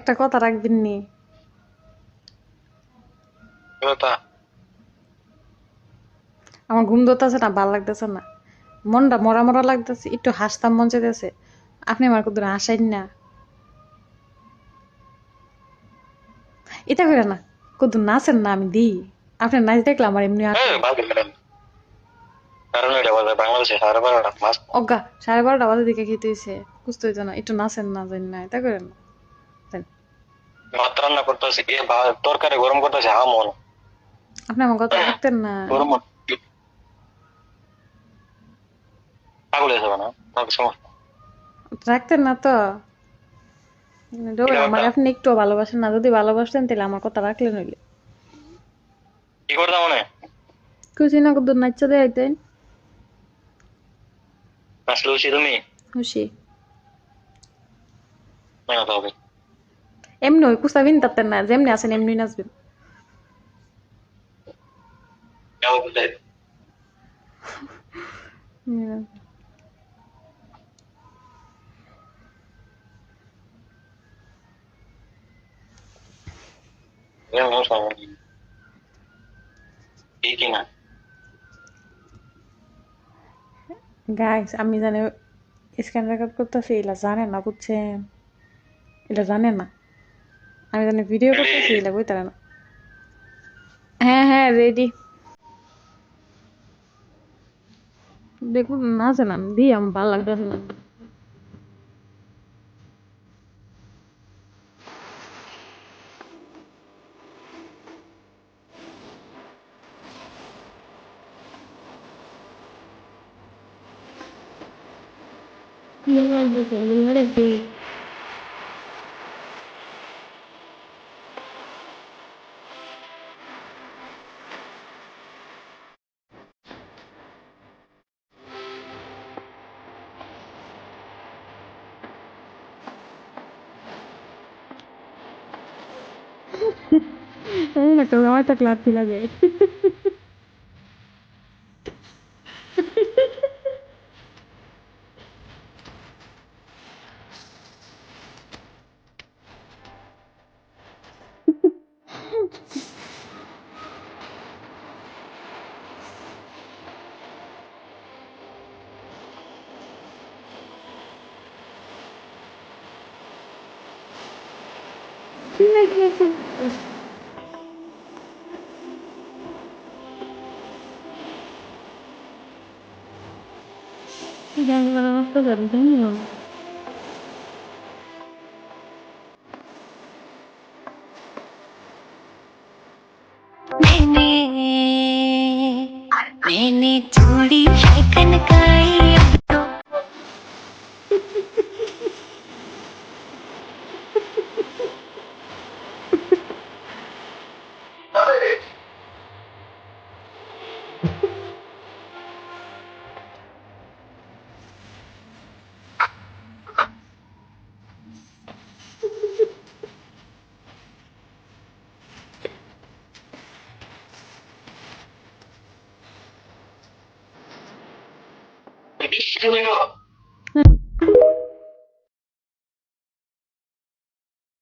একটা কথা রাখবেন নি? কথা আমার ঘুম ধরতেছে না, ভাল লাগতেছে না, মনটা মরা মরা লাগতেছে, একটু হাসতাম মন চাইতেছে। আপনি আমার কত হাসাইন না, এটা করে না, কত নাচেন না, আমি দিই। আপনার নাচ দেখলে আমার এমনি আসে। ভালো ম্যাডাম, কারণ এটা বলে বাংলাদেশে 12:30 মাস অজ্ঞা 12:30 বাজে দিকে খেতে হয়েছে, বুঝতে হইতো না, একটু নাচেন না, জানি না, এটা করেন না। জান। ভাত রান্না করতেছে, তরকারি গরম করতেছে, মন আপনি আমার কথা রাখতেন না। গরম পাগল হয়ে যাবে না তোমাকে সমস্যা রাখতেন না তো। এটা আমার কথা আপনি একটু ভালোবাসেন না, যদি ভালোবাসতেন তাহলে আমার কথা রাখলেন হইলে। কি করতাম মনে খুশি না কত নাচা দেয় আইতেন। আসলে উচিত তুমি খুশি মেলাতে হবে এমনি ওই কুস্তাবিন তাতেন না, যেমনি আছেন এমনি নাচবেন। যাও বলে হুম। ঠিক না গাইস আমি জানি স্ক্যান রেকর্ড করতেছি, এলা জানে না, বুঝছেন? এটা জানে না আমি জানি ভিডিও করতেছি, এলা কই তারা না। হ্যাঁ হ্যাঁ রেডি। দেখুন না জানান দি, আমার ভালো লাগতেছে না। একটা আমার তো ক্লাস লাগে। Jangan tergantung. मैंने मैंने थोड़ी है कनकाई अब तो Bismillah.